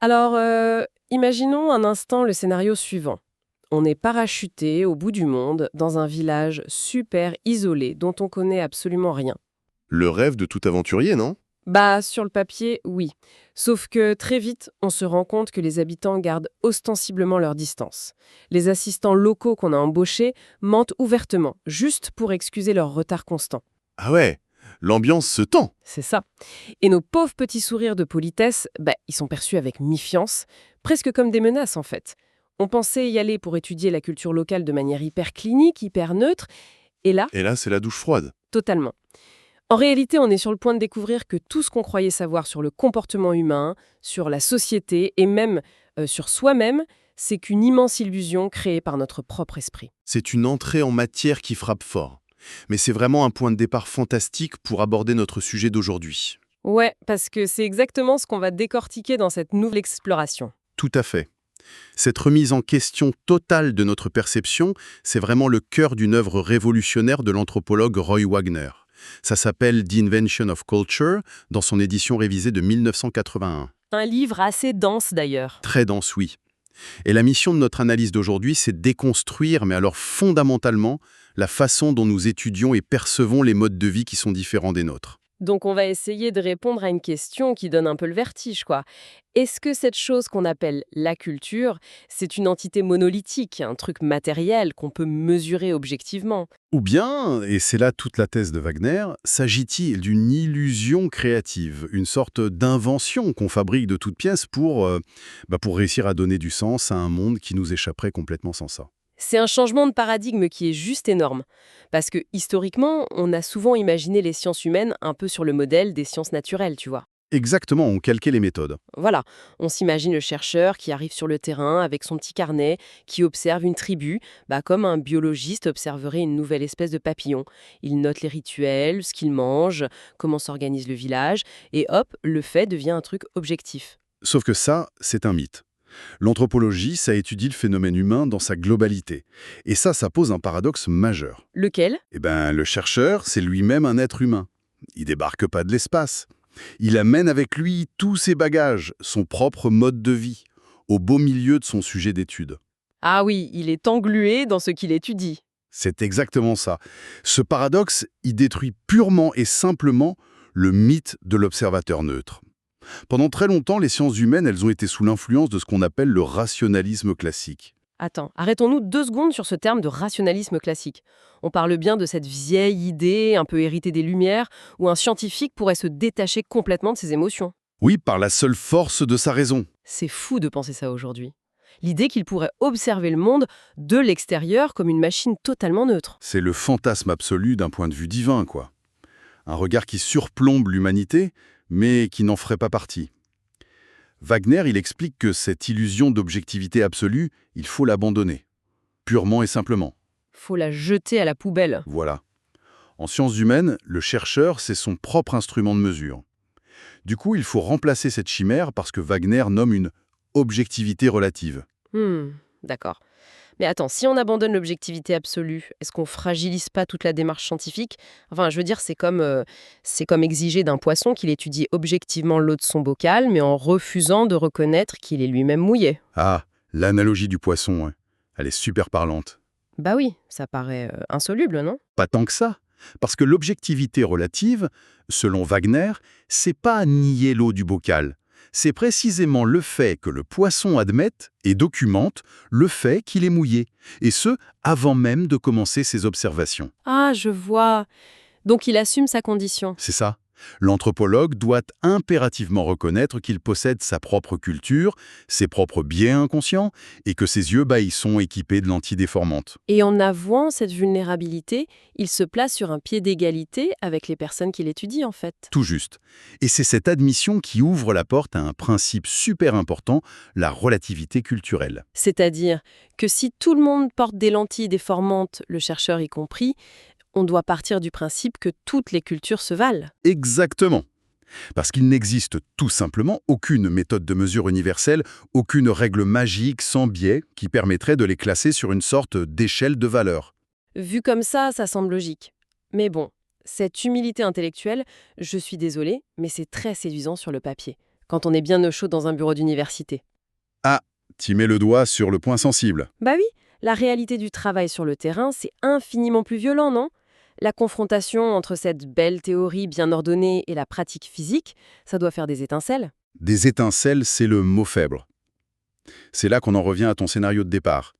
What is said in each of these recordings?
Alors, imaginons un instant le scénario suivant. On est parachuté au bout du monde, dans un village super isolé dont on connaît absolument rien. Le rêve de tout aventurier, non? Bah, sur le papier, oui. Sauf que très vite, on se rend compte que les habitants gardent ostensiblement leur distance. Les assistants locaux qu'on a embauchés mentent ouvertement, juste pour excuser leur retard constant. Ah ouais, l'ambiance se tend. C'est ça. Et nos pauvres petits sourires de politesse, bah, ils sont perçus avec méfiance, presque comme des menaces en fait. On pensait y aller pour étudier la culture locale de manière hyper clinique, hyper neutre, et là, Et là, c'est la douche froide. totalement. En réalité, on est sur le point de découvrir que tout ce qu'on croyait savoir sur le comportement humain, sur la société et même sur soi-même, c'est qu'une immense illusion créée par notre propre esprit. C'est une entrée en matière qui frappe fort. Mais c'est vraiment un point de départ fantastique pour aborder notre sujet d'aujourd'hui. Ouais, parce que c'est exactement ce qu'on va décortiquer dans cette nouvelle exploration. Tout à fait. Cette remise en question totale de notre perception, c'est vraiment le cœur d'une œuvre révolutionnaire de l'anthropologue Roy Wagner. Ça s'appelle The Invention of Culture, dans son édition révisée de 1981. Un livre assez dense d'ailleurs. Très dense, oui. Et la mission de notre analyse d'aujourd'hui, c'est de déconstruire, mais alors fondamentalement, la façon dont nous étudions et percevons les modes de vie qui sont différents des nôtres. Donc on va essayer de répondre à une question qui donne un peu le vertige, quoi. Est-ce que cette chose qu'on appelle la culture, c'est une entité monolithique, un truc matériel qu'on peut mesurer objectivement? Ou bien, et c'est là toute la thèse de Wagner, s'agit-il d'une illusion créative, une sorte d'invention qu'on fabrique de toutes pièces pour réussir à donner du sens à un monde qui nous échapperait complètement sans ça? C'est un changement de paradigme qui est juste énorme. Parce que historiquement, on a souvent imaginé les sciences humaines un peu sur le modèle des sciences naturelles, tu vois. Exactement, on calquait les méthodes. Voilà, on s'imagine le chercheur qui arrive sur le terrain avec son petit carnet, qui observe une tribu, bah comme un biologiste observerait une nouvelle espèce de papillon. Il note les rituels, ce qu'il mange, comment s'organise le village, et hop, le fait devient un truc objectif. Sauf que ça, c'est un mythe. L'anthropologie, ça étudie le phénomène humain dans sa globalité. Et ça pose un paradoxe majeur. Lequel? Eh ben, le chercheur, c'est lui-même un être humain. Il débarque pas de l'espace. Il amène avec lui tous ses bagages, son propre mode de vie, au beau milieu de son sujet d'étude. Ah oui, il est englué dans ce qu'il étudie. C'est exactement ça. Ce paradoxe, il détruit purement et simplement le mythe de l'observateur neutre. Pendant très longtemps, les sciences humaines, elles ont été sous l'influence de ce qu'on appelle le rationalisme classique. Attends, arrêtons-nous 2 secondes sur ce terme de rationalisme classique. On parle bien de cette vieille idée, un peu héritée des Lumières, où un scientifique pourrait se détacher complètement de ses émotions. Oui, par la seule force de sa raison. C'est fou de penser ça aujourd'hui. L'idée qu'il pourrait observer le monde de l'extérieur comme une machine totalement neutre. C'est le fantasme absolu d'un point de vue divin, quoi. Un regard qui surplombe l'humanité, mais qui n'en ferait pas partie. Wagner, il explique que cette illusion d'objectivité absolue, il faut l'abandonner. Purement et simplement. Faut la jeter à la poubelle. Voilà. En sciences humaines, le chercheur, c'est son propre instrument de mesure. Du coup, il faut remplacer cette chimère par ce que Wagner nomme une objectivité relative. D'accord. Mais attends, si on abandonne l'objectivité absolue, est-ce qu'on fragilise pas toute la démarche scientifique? Enfin, je veux dire, c'est comme exiger d'un poisson qu'il étudie objectivement l'eau de son bocal, mais en refusant de reconnaître qu'il est lui-même mouillé. Ah, l'analogie du poisson, hein. Elle est super parlante. Bah oui, ça paraît insoluble, non? Pas tant que ça, parce que l'objectivité relative, selon Wagner, c'est pas nier l'eau du bocal. C'est précisément le fait que le poisson admette et documente le fait qu'il est mouillé, et ce, avant même de commencer ses observations. Ah, je vois. Donc il assume sa condition. C'est ça. L'anthropologue doit impérativement reconnaître qu'il possède sa propre culture, ses propres biais inconscients, et que ses yeux, ils sont équipés de lentilles déformantes. Et en avouant cette vulnérabilité, il se place sur un pied d'égalité avec les personnes qu'il étudie, en fait. Tout juste. Et c'est cette admission qui ouvre la porte à un principe super important, la relativité culturelle. C'est-à-dire que si tout le monde porte des lentilles déformantes, le chercheur y compris, on doit partir du principe que toutes les cultures se valent. Exactement. Parce qu'il n'existe tout simplement aucune méthode de mesure universelle, aucune règle magique sans biais qui permettrait de les classer sur une sorte d'échelle de valeur. Vu comme ça semble logique. Mais bon, cette humilité intellectuelle, je suis désolée, mais c'est très séduisant sur le papier. quand on est bien au chaud dans un bureau d'université. Ah, tu mets le doigt sur le point sensible. Bah oui, la réalité du travail sur le terrain, c'est infiniment plus violent, non? La confrontation entre cette belle théorie bien ordonnée et la pratique physique, ça doit faire des étincelles. Des étincelles, c'est le mot faible. C'est là qu'on en revient à ton scénario de départ.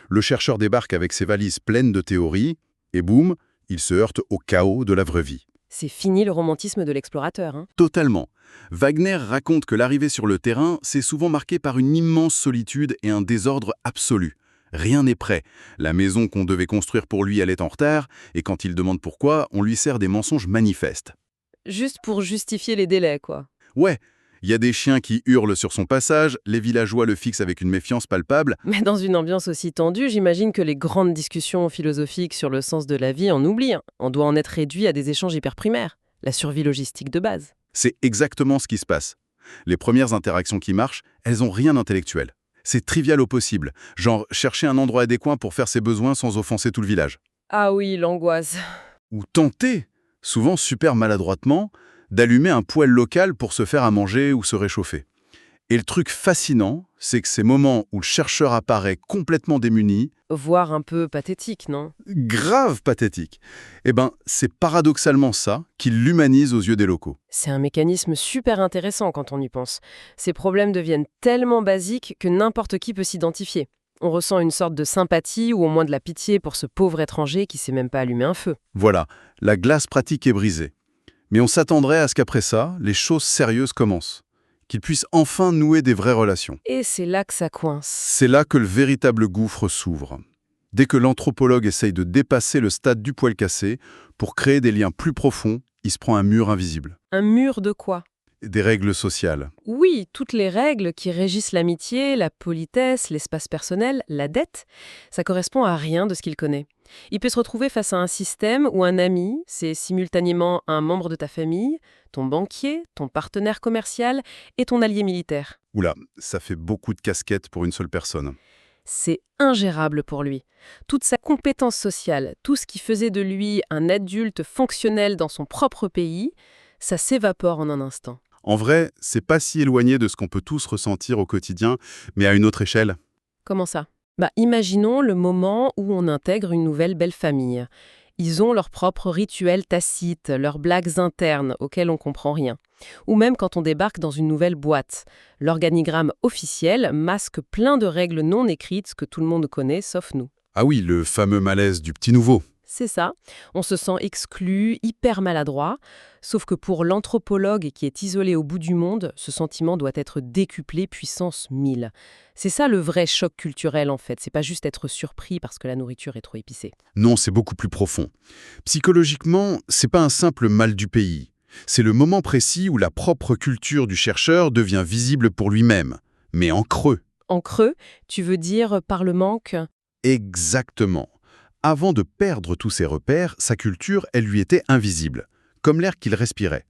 Le chercheur débarque avec ses valises pleines de théories, et boum, il se heurte au chaos de la vraie vie. C'est fini le romantisme de l'explorateur, hein. Totalement. Wagner raconte que l'arrivée sur le terrain, c'est souvent marqué par une immense solitude et un désordre absolu. Rien n'est prêt. La maison qu'on devait construire pour lui, elle est en retard, et quand il demande pourquoi, on lui sert des mensonges manifestes. Juste pour justifier les délais, quoi. Ouais, il y a des chiens qui hurlent sur son passage, les villageois le fixent avec une méfiance palpable. Mais dans une ambiance aussi tendue, j'imagine que les grandes discussions philosophiques sur le sens de la vie en oublient, hein. On doit en être réduit à des échanges hyper primaires. La survie logistique de base. C'est exactement ce qui se passe. Les premières interactions qui marchent, elles ont rien d'intellectuel. C'est trivial au possible, genre chercher un endroit adéquat pour faire ses besoins sans offenser tout le village. Ah oui, l'angoisse. Ou tenter, souvent super maladroitement, d'allumer un poêle local pour se faire à manger ou se réchauffer. Et le truc fascinant, c'est que ces moments où le chercheur apparaît complètement démuni, Voire un peu pathétique, non? grave pathétique, eh ben, c'est paradoxalement ça qui l'humanise aux yeux des locaux. C'est un mécanisme super intéressant quand on y pense. Ces problèmes deviennent tellement basiques que n'importe qui peut s'identifier. On ressent une sorte de sympathie ou au moins de la pitié pour ce pauvre étranger qui sait même pas allumer un feu. Voilà, la glace pratique est brisée. Mais on s'attendrait à ce qu'après ça, les choses sérieuses commencent. Qu'ils puissent enfin nouer des vraies relations. Et c'est là que ça coince. C'est là que le véritable gouffre s'ouvre. Dès que l'anthropologue essaye de dépasser le stade du poil cassé, pour créer des liens plus profonds, il se prend un mur invisible. Un mur de quoi? Des règles sociales. Oui, toutes les règles qui régissent l'amitié, la politesse, l'espace personnel, la dette, ça correspond à rien de ce qu'il connaît. Il peut se retrouver face à un système où un ami, c'est simultanément un membre de ta famille, ton banquier, ton partenaire commercial et ton allié militaire. Oula, ça fait beaucoup de casquettes pour une seule personne. C'est ingérable pour lui. Toute sa compétence sociale, tout ce qui faisait de lui un adulte fonctionnel dans son propre pays, ça s'évapore en un instant. En vrai, c'est pas si éloigné de ce qu'on peut tous ressentir au quotidien, mais à une autre échelle. Comment ça? Imaginons le moment où on intègre une nouvelle belle famille. Ils ont leurs propres rituels tacites, leurs blagues internes auxquelles on comprend rien. Ou même quand on débarque dans une nouvelle boîte. L'organigramme officiel masque plein de règles non écrites que tout le monde connaît, sauf nous. Ah oui, le fameux malaise du petit nouveau. C'est ça, on se sent exclu, hyper maladroit, sauf que pour l'anthropologue qui est isolé au bout du monde, ce sentiment doit être décuplé puissance 1000. C'est ça le vrai choc culturel en fait, c'est pas juste être surpris parce que la nourriture est trop épicée. Non, c'est beaucoup plus profond. Psychologiquement, c'est pas un simple mal du pays. C'est le moment précis où la propre culture du chercheur devient visible pour lui-même, mais en creux. En creux, tu veux dire par le manque? Exactement. Avant de perdre tous ses repères, sa culture, elle lui était invisible, comme l'air qu'il respirait.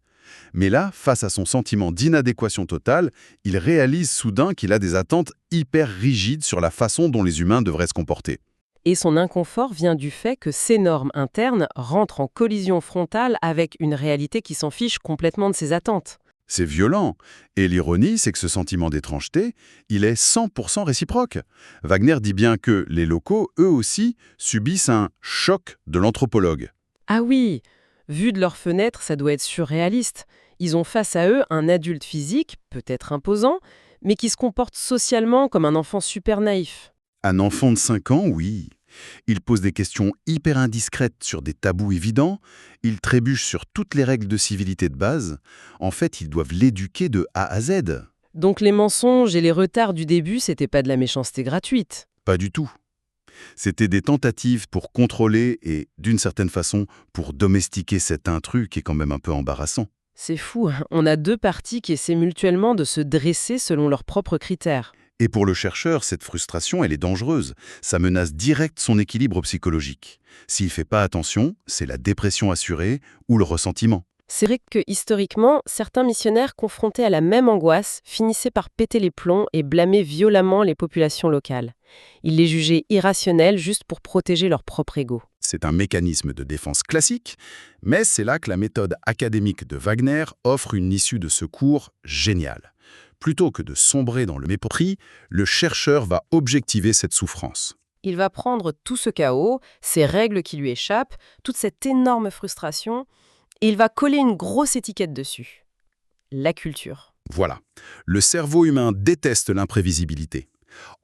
Mais là, face à son sentiment d'inadéquation totale, il réalise soudain qu'il a des attentes hyper rigides sur la façon dont les humains devraient se comporter. Et son inconfort vient du fait que ces normes internes rentrent en collision frontale avec une réalité qui s'en fiche complètement de ses attentes. C'est violent. Et l'ironie, c'est que ce sentiment d'étrangeté, il est 100% réciproque. Wagner dit bien que les locaux, eux aussi, subissent un choc de l'anthropologue. Ah oui, vu de leur fenêtre, ça doit être surréaliste. Ils ont face à eux un adulte physique, peut-être imposant, mais qui se comporte socialement comme un enfant super naïf. Un enfant de 5 ans, oui. Il pose des questions hyper indiscrètes sur des tabous évidents, il trébuche sur toutes les règles de civilité de base. En fait, ils doivent l'éduquer de A à Z. Donc les mensonges et les retards du début, c'était pas de la méchanceté gratuite. Pas du tout. C'était des tentatives pour contrôler et, d'une certaine façon, pour domestiquer cet intrus qui est quand même un peu embarrassant. C'est fou, hein. On a deux parties qui essaient mutuellement de se dresser selon leurs propres critères. Et pour le chercheur, cette frustration, elle est dangereuse. Ça menace direct son équilibre psychologique. S'il ne fait pas attention, c'est la dépression assurée ou le ressentiment. C'est vrai que, historiquement, certains missionnaires confrontés à la même angoisse finissaient par péter les plombs et blâmer violemment les populations locales. Ils les jugeaient irrationnelles juste pour protéger leur propre ego. C'est un mécanisme de défense classique, mais c'est là que la méthode académique de Wagner offre une issue de secours géniale. Plutôt que de sombrer dans le mépris, le chercheur va objectiver cette souffrance. Il va prendre tout ce chaos, ces règles qui lui échappent, toute cette énorme frustration, et il va coller une grosse étiquette dessus. La culture. Voilà. Le cerveau humain déteste l'imprévisibilité.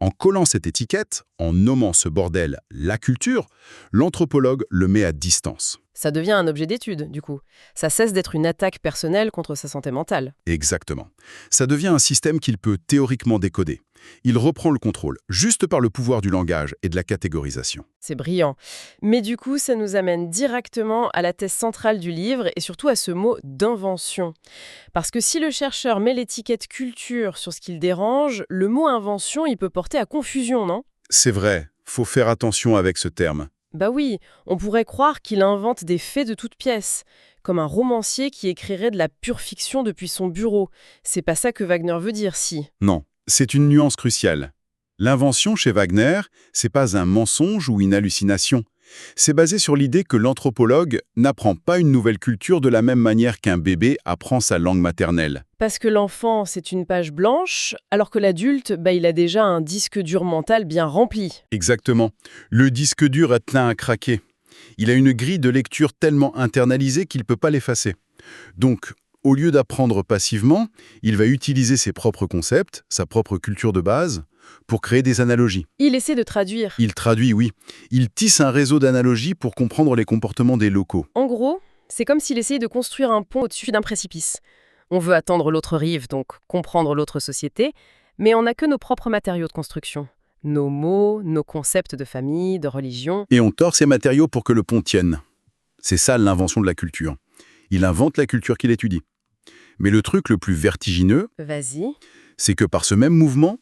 En collant cette étiquette, en nommant ce bordel la culture, l'anthropologue le met à distance. Ça devient un objet d'étude, du coup. Ça cesse d'être une attaque personnelle contre sa santé mentale. Exactement. Ça devient un système qu'il peut théoriquement décoder. Il reprend le contrôle, juste par le pouvoir du langage et de la catégorisation. C'est brillant. Mais du coup, ça nous amène directement à la thèse centrale du livre et surtout à ce mot d'invention. Parce que si le chercheur met l'étiquette culture sur ce qu'il dérange, le mot invention, il peut porter à confusion, non? C'est vrai, faut faire attention avec ce terme. Bah oui, on pourrait croire qu'il invente des faits de toutes pièces, comme un romancier qui écrirait de la pure fiction depuis son bureau. C'est pas ça que Wagner veut dire, si. Non, c'est une nuance cruciale. L'invention chez Wagner, c'est pas un mensonge ou une hallucination. C'est basé sur l'idée que l'anthropologue n'apprend pas une nouvelle culture de la même manière qu'un bébé apprend sa langue maternelle. Parce que l'enfant, c'est une page blanche, alors que l'adulte, il a déjà un disque dur mental bien rempli. Exactement. Le disque dur est plein à craquer. Il a une grille de lecture tellement internalisée qu'il ne peut pas l'effacer. Donc, au lieu d'apprendre passivement, il va utiliser ses propres concepts, sa propre culture de base, pour créer des analogies. Il essaie de traduire. Il traduit, oui. Il tisse un réseau d'analogies pour comprendre les comportements des locaux. En gros, c'est comme s'il essayait de construire un pont au-dessus d'un précipice. On veut attendre l'autre rive, donc comprendre l'autre société, mais on n'a que nos propres matériaux de construction. Nos mots, nos concepts de famille, de religion. Et on tord ces matériaux pour que le pont tienne. C'est ça l'invention de la culture. Il invente la culture qu'il étudie. Mais le truc le plus vertigineux, Vas-y. c'est que par ce même mouvement,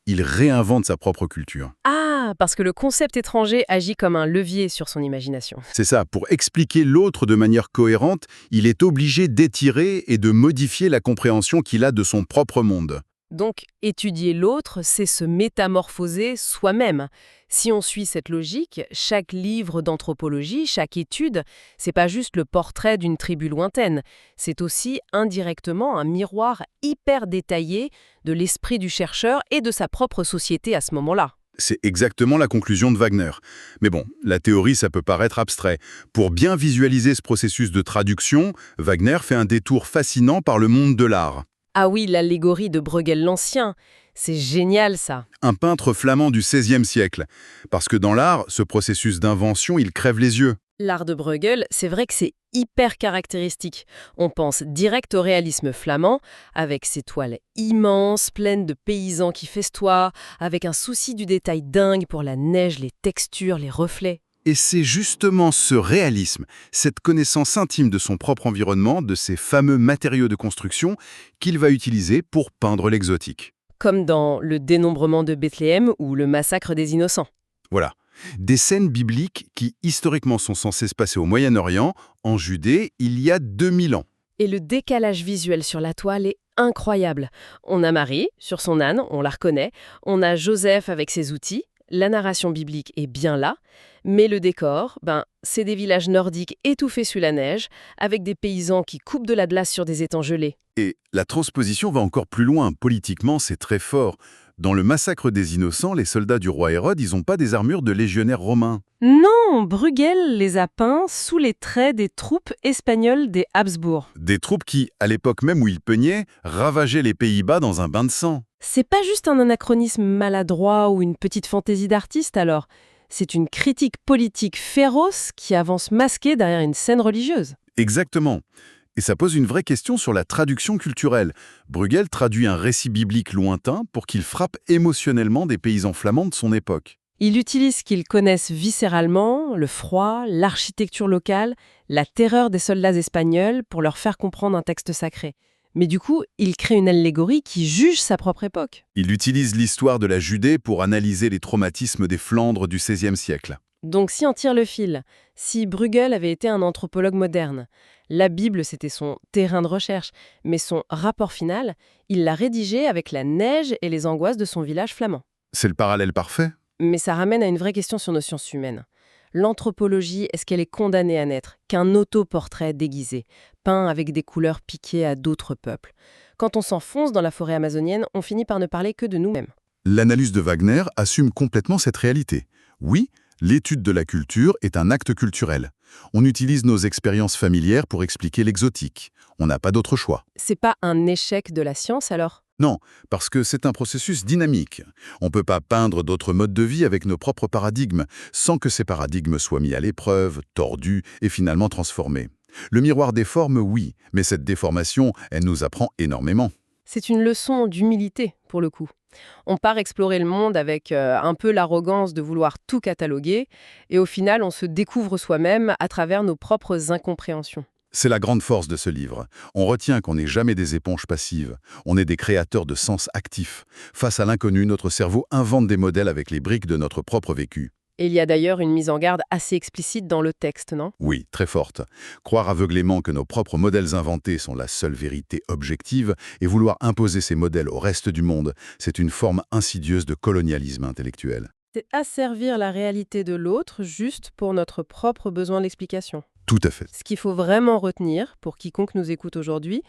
il réinvente sa propre culture. Ah, parce que le concept étranger agit comme un levier sur son imagination. C'est ça, pour expliquer l'autre de manière cohérente, il est obligé d'étirer et de modifier la compréhension qu'il a de son propre monde. Donc, étudier l'autre, c'est se métamorphoser soi-même. Si on suit cette logique, chaque livre d'anthropologie, chaque étude, c'est pas juste le portrait d'une tribu lointaine, c'est aussi indirectement un miroir hyper détaillé de l'esprit du chercheur et de sa propre société à ce moment-là. C'est exactement la conclusion de Wagner. Mais bon, la théorie, ça peut paraître abstrait. Pour bien visualiser ce processus de traduction, Wagner fait un détour fascinant par le monde de l'art. Ah oui, l'allégorie de Bruegel l'Ancien, c'est génial ça. Un peintre flamand du XVIe siècle. Parce que dans l'art, ce processus d'invention, il crève les yeux. L'art de Bruegel, c'est vrai que c'est hyper caractéristique. On pense direct au réalisme flamand, avec ses toiles immenses, pleines de paysans qui festoient, avec un souci du détail dingue pour la neige, les textures, les reflets. Et c'est justement ce réalisme, cette connaissance intime de son propre environnement, de ces fameux matériaux de construction, qu'il va utiliser pour peindre l'exotique. Comme dans le dénombrement de Bethléem ou le massacre des innocents. Voilà. Des scènes bibliques qui, historiquement, sont censées se passer au Moyen-Orient, en Judée, il y a 2000 ans. Et le décalage visuel sur la toile est incroyable. On a Marie, sur son âne, on la reconnaît. On a Joseph avec ses outils. La narration biblique est bien là. Mais le décor, c'est des villages nordiques étouffés sous la neige, avec des paysans qui coupent de la glace sur des étangs gelés. Et la transposition va encore plus loin. Politiquement, c'est très fort. Dans le massacre des innocents, les soldats du roi Hérode, ils n'ont pas des armures de légionnaires romains. Non, Bruegel les a peints sous les traits des troupes espagnoles des Habsbourg. Des troupes qui, à l'époque même où ils peignaient, ravageaient les Pays-Bas dans un bain de sang. C'est pas juste un anachronisme maladroit ou une petite fantaisie d'artiste alors. C'est une critique politique féroce qui avance masquée derrière une scène religieuse. Exactement. Et ça pose une vraie question sur la traduction culturelle. Bruegel traduit un récit biblique lointain pour qu'il frappe émotionnellement des paysans flamands de son époque. Il utilise ce qu'ils connaissent viscéralement, le froid, l'architecture locale, la terreur des soldats espagnols pour leur faire comprendre un texte sacré. Mais du coup, il crée une allégorie qui juge sa propre époque. Il utilise l'histoire de la Judée pour analyser les traumatismes des Flandres du XVIe siècle. Donc si on tire le fil, si Bruegel avait été un anthropologue moderne, la Bible c'était son terrain de recherche, mais son rapport final, il l'a rédigé avec la neige et les angoisses de son village flamand. C'est le parallèle parfait. Mais ça ramène à une vraie question sur nos sciences humaines. L'anthropologie, est-ce qu'elle est condamnée à n'être qu'un autoportrait déguisé, peint avec des couleurs piquées à d'autres peuples? Quand on s'enfonce dans la forêt amazonienne, on finit par ne parler que de nous-mêmes. L'analyse de Wagner assume complètement cette réalité. Oui, l'étude de la culture est un acte culturel. On utilise nos expériences familières pour expliquer l'exotique. On n'a pas d'autre choix. C'est pas un échec de la science alors? Non, parce que c'est un processus dynamique. On ne peut pas peindre d'autres modes de vie avec nos propres paradigmes, sans que ces paradigmes soient mis à l'épreuve, tordus et finalement transformés. Le miroir déforme, oui, mais cette déformation, elle nous apprend énormément. C'est une leçon d'humilité, pour le coup. On part explorer le monde avec un peu l'arrogance de vouloir tout cataloguer, et au final, on se découvre soi-même à travers nos propres incompréhensions. C'est la grande force de ce livre. On retient qu'on n'est jamais des éponges passives. On est des créateurs de sens actifs. Face à l'inconnu, notre cerveau invente des modèles avec les briques de notre propre vécu. Et il y a d'ailleurs une mise en garde assez explicite dans le texte, non? Oui, très forte. Croire aveuglément que nos propres modèles inventés sont la seule vérité objective et vouloir imposer ces modèles au reste du monde, c'est une forme insidieuse de colonialisme intellectuel. C'est asservir la réalité de l'autre juste pour notre propre besoin d'explication. Tout à fait. Ce qu'il faut vraiment retenir, pour quiconque nous écoute aujourd'hui,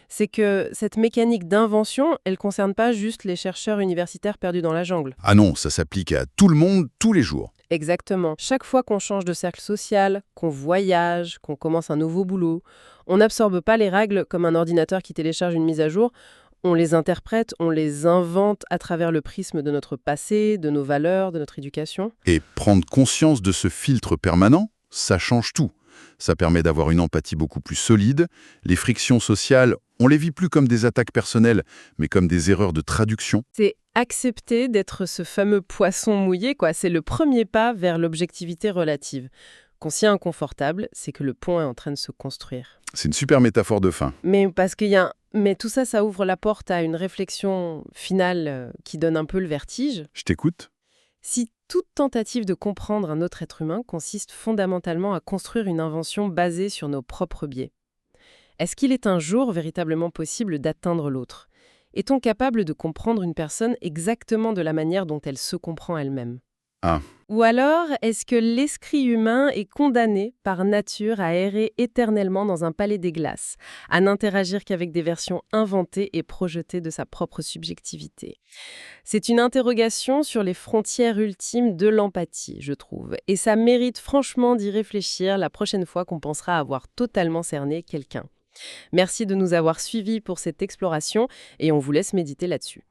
c'est que cette mécanique d'invention, elle ne concerne pas juste les chercheurs universitaires perdus dans la jungle. Ah non, ça s'applique à tout le monde, tous les jours. Exactement. Chaque fois qu'on change de cercle social, qu'on voyage, qu'on commence un nouveau boulot, on n'absorbe pas les règles comme un ordinateur qui télécharge une mise à jour. On les interprète, on les invente à travers le prisme de notre passé, de nos valeurs, de notre éducation. Et prendre conscience de ce filtre permanent, ça change tout. Ça permet d'avoir une empathie beaucoup plus solide. Les frictions sociales, on les vit plus comme des attaques personnelles, mais comme des erreurs de traduction. C'est accepter d'être ce fameux poisson mouillé, quoi. C'est le premier pas vers l'objectivité relative. Quand c'est inconfortable, c'est que le pont est en train de se construire. C'est une super métaphore de fin. Mais tout ça, ça ouvre la porte à une réflexion finale qui donne un peu le vertige. Je t'écoute. Si toute tentative de comprendre un autre être humain consiste fondamentalement à construire une invention basée sur nos propres biais, est-ce qu'il est un jour véritablement possible d'atteindre l'autre? Est-on capable de comprendre une personne exactement de la manière dont elle se comprend elle-même? Ah, Ou alors, est-ce que l'esprit humain est condamné par nature à errer éternellement dans un palais des glaces, à n'interagir qu'avec des versions inventées et projetées de sa propre subjectivité? C'est une interrogation sur les frontières ultimes de l'empathie, je trouve, et ça mérite franchement d'y réfléchir la prochaine fois qu'on pensera avoir totalement cerné quelqu'un. Merci de nous avoir suivis pour cette exploration et on vous laisse méditer là-dessus.